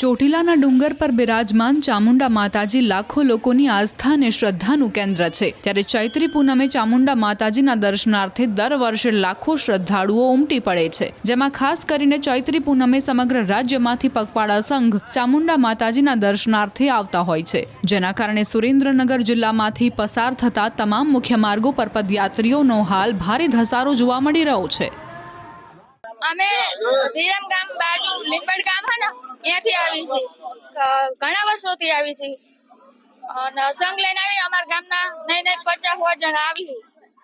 ચોટીલાના ડુંગર પર બિરાજમાન ચામુંડા માતાજી લાખો લોકોની આસ્થા અને શ્રદ્ધાનું કેન્દ્ર છે। ત્યારે ચૈત્રી પૂનમે ચામુંડા માતાજીના દર્શનાર્થે દર વર્ષે લાખો શ્રદ્ધાળુઓ ઉમટી પડે છે, જેમાં ખાસ કરીને ચૈત્રી પૂનમે સમગ્ર રાજ્યમાંથી પગપાળા સંઘ ચામુંડા માતાજીના દર્શનાર્થે આવતા હોય છે, જેના કારણે સુરેન્દ્રનગર જિલ્લામાંથી પસાર થતા તમામ મુખ્ય માર્ગો પર પદયાત્રીઓનો હાલ ભારે ધસારો જોવા મળી રહ્યો છે। અમે ધીરમ ગામ બાજુ લીંબડ ગામ હે ને ત્યાંથી આવી છે, ઘણા વર્ષોથી આવી છે અને સંઘ લઈને આવી અમારા ગામના નહીં 50 જણા આવી।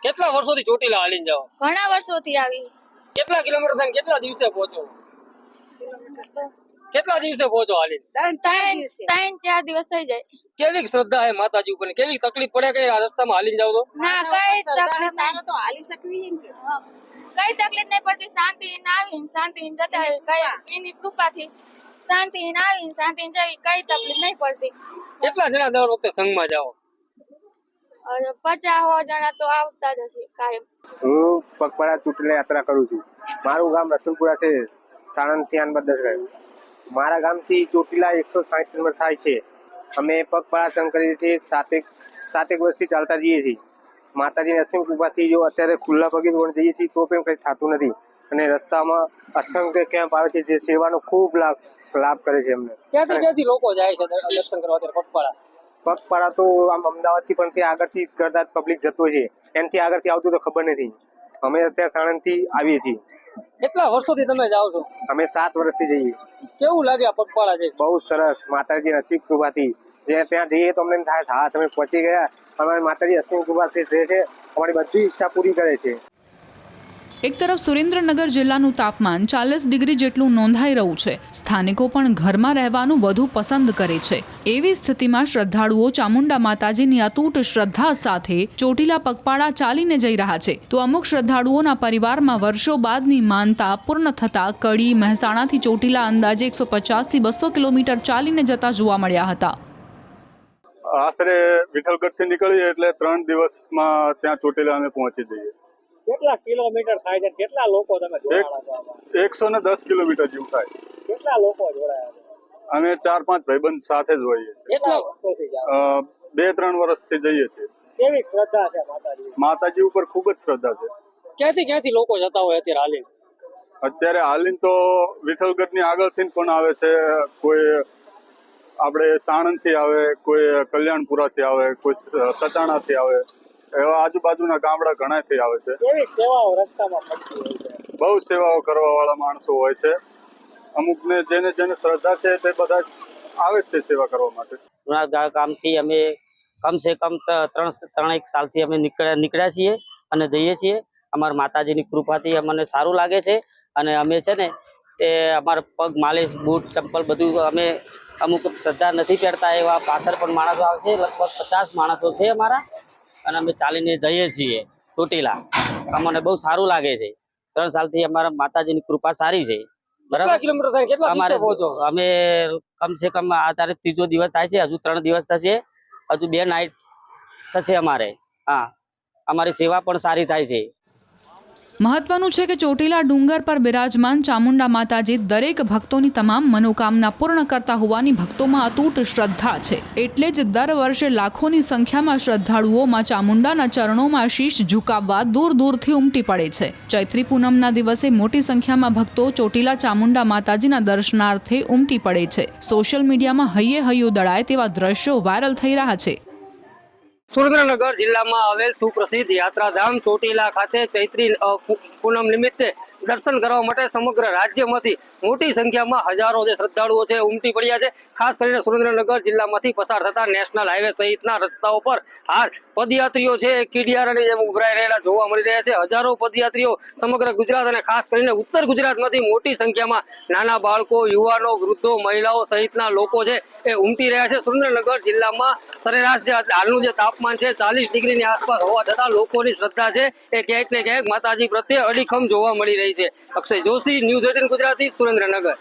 કેટલા વર્ષોથી ચોટીલા હાલીને જાવ? ઘણા વર્ષોથી આવી। કેટલા કિલોમીટર થાય? કેટલા દિવસે પહોંચો? કેટલા દિવસે પહોંચો હાલીને? 3-4 દિવસ થઈ જાય। કેવી શ્રદ્ધા હે માતાજી ઉપર? કેવી તકલીફ પડે કે આ રસ્તામાં હાલીને જાવ તો? ના, કઈ તકલીફ તારે તો હાલી શકવી છે, કઈ તકલીફ નહીં પડતી। શાંતિને આવીને શાંતિને જતા કઈ એની કૃપાથી શાંતિને આવીને શાંતિને જઈ કઈ તકલીફ નહીં પડતી। કેટલા જણા દર વખતે સંઘમાં જાઓ? 50 જણા તો આવતા જ હશે કાયમ। હું પગપાળા ચોટીલા યાત્રા કરું છું। મારું ગામ રસુલપુરા છે, સાણંદથી 10 ગયું। મારા ગામથી ચોટીલા 160 કિલોમીટર થાય છે। અમે પગપાળા સંઘ કરીએ છીએ, 7 વર્ષથી ચાલતા જઈએ છીએ। માતાજીની અસીમ કૃપાથી જો અત્યારે ખુલ્લા પગે પણ જઈએ છીએ તો પણ કંઈ થતું નથી, અને રસ્તામાં અસંખ્ય કેમ્પ આવે છે જે સેવાનો ખૂબ લાભ કરે છે અમને। ક્યાંથી લોકો જાય છે દર્શન કરવા અત્યારે પગપાળા તો આમ અમદાવાદથી પણ ત્યાં આગળથી કદાચ પબ્લિક જતો છે, એનાથી આગળથી આવતું તો ખબર નથી। અમે અત્યારે સાણંદથી આવીએ છીએ। કેટલા વર્ષોથી તમે જાઓ છો? અમે 7 વર્ષથી જઈએ। કેવું લાગે આ પગપાળા છે? બહુ સરસ, માતાજી અસીમ કૃપાથી ત્યાં જઈએ તો અમને એમ થાય હા અમે પહોંચી ગયા। અમારી માતાજી અસીમ કૃપાથી રહે છે, અમારી બધી ઈચ્છા પૂરી કરે છે। એક તરફ સુરેન્દ્રનગર જિલ્લાનું તાપમાન 40 ડિગ્રી જેટલું નોંધાઈ રહ્યું છે। સ્થાનિકો પણ ઘરમાં રહેવાનું વધુ પસંદ કરે છે। એવી સ્થિતિમાં શ્રદ્ધાળુઓ ચામુંડા માતાજીની અતૂટ શ્રદ્ધા સાથે ચોટીલા પગપાળા ચાલીને જઈ રહ્યા છે, તો અમુક શ્રદ્ધાળુઓના પરિવારમાં વર્ષો બાદની માનતા પૂર્ણ થતા કડી મહેસાણાથી ચોટીલા અંદાજે 150 થી 200 કિલોમીટર ચાલીને જતા જોવા મળ્યા હતા। આશરે વિઠ્ઠલગઢથી નીકળીએ એટલે 3 દિવસમાં ત્યાં ચોટીલા અમે પહોંચી જઈએ। કેટલા કિલોમીટર થાય છે? કેટલા લોકો તમે જોડાયા છો? 110 કિલોમીટર જેવું થાય। કેટલા લોકો જોડાયા છે? અમે 4-5 ભાઈબંધ સાથે જ હોઈએ। કેટલા વર્ષોથી જાઓ? 2-3 વર્ષથી જઈએ છીએ। કેવી શ્રદ્ધા છે માતાજી? માતાજી ઉપર ખૂબ જ શ્રદ્ધા છે। ક્યાંથી લોકો જતા હોય અત્યારે હાલીને? તો વિઠ્ઠલગઢની આગળથી પણ આવે છે, કોઈ આપણે સાણંદથી આવે, કોઈ કલ્યાણપુરાથી આવે, કોઈ સચાણાથી આવે, એવા આજુબાજુના ગામડા ઘણાથી આવે છે। કેવી સેવાઓ રસ્તામાં મળતી હોય છે? બહુ સેવાઓ કરવા વાળા માણસો હોય છે। અમુકને જેને શ્રદ્ધા છે તે બધા આવે છે સેવા કરવા માટે। જૂના ગામથી અમે કમસે કમ 3-1 સાલથી અમે નીકળ્યા છીએ અને જઈએ છીએ। અમારા માતાજીની કૃપાથી અમને સારું લાગે છે, અને અમે છે ને એ અમારા પગ માલિશ, બૂટ, ચંપલ બધું અમે અમુક શ્રદ્ધા નથી પહેરતા એવા પાછળ પણ માણસો આવે છે, લગભગ 50 માણસો છે અમારા, અને અમે ચાલીને જઈએ છીએ ચોટીલા। અમને બહુ સારું લાગે છે। 3 સાલથી અમારા માતાજીની કૃપા સારી છે, બરાબર। અમારે અમે કમસે કમ અત્યારે 3જો દિવસ થાય છે, હજુ 3 દિવસ થશે, હજુ 2 નાઇટ થશે અમારે। હા, અમારી સેવા પણ સારી થાય છે। મહત્વનું છે કે ચોટીલા ડુંગર પર બિરાજમાન ચામુંડા માતાજી દરેક ભક્તોની તમામ મનોકામના પૂર્ણ કરતા હોવાની ભક્તોમાં અતૂટ શ્રદ્ધા છે, એટલે જ દર વર્ષે લાખોની સંખ્યામાં શ્રદ્ધાળુઓમાં ચામુંડાના ચરણોમાં શીશ ઝુકાવવા દૂર દૂરથી ઉમટી પડે છે। ચૈત્રી પૂનમના દિવસે મોટી સંખ્યામાં ભક્તો ચોટીલા ચામુંડા માતાજીના દર્શનાર્થે ઉમટી પડે છે। સોશિયલ મીડિયામાં હૈયે હૈયું દળાય તેવા દ્રશ્યો વાયરલ થઈ રહ્યા છે। સુરેન્દ્રનગર જિલ્લામાં આવેલ સુપ્રસિદ્ધ યાત્રાધામ ચોટીલા ખાતે ચૈત્રી પૂનમ નિમિત્તે દર્શન કરવા માટે સમગ્ર રાજ્યમાંથી મોટી સંખ્યામાં હજારો જે શ્રદ્ધાળુઓ છે ઉમટી પડ્યા છે। ખાસ કરીને સુરેન્દ્રનગર જિલ્લામાંથી પસાર થતા નેશનલ હાઈવે સહિતના રસ્તાઓ પર હાલ પદયાત્રીઓ છે કીડિયારાની જેમ ઉભરાઈ રહેલા જોવા મળી રહ્યા છે। હજારો પદયાત્રીઓ સમગ્ર ગુજરાત અને ખાસ કરીને ઉત્તર ગુજરાતમાંથી મોટી સંખ્યામાં નાના બાળકો, યુવાનો, વૃદ્ધો, મહિલાઓ સહિતના લોકો છે એ ઉમટી રહ્યા છે। સુરેન્દ્રનગર જિલ્લામાં સરેરાશ જે હાલનું જે તાપમાન છે 40 ડિગ્રીની આસપાસ હોવા છતાં લોકોની શ્રદ્ધા છે એ ક્યાંક ને ક્યાંક માતાજી પ્રત્યે અડીખમ જોવા મળી રહી છે। અક્ષય જોશી, ન્યૂઝ 18 ગુજરાતી, સુરેન્દ્રનગર।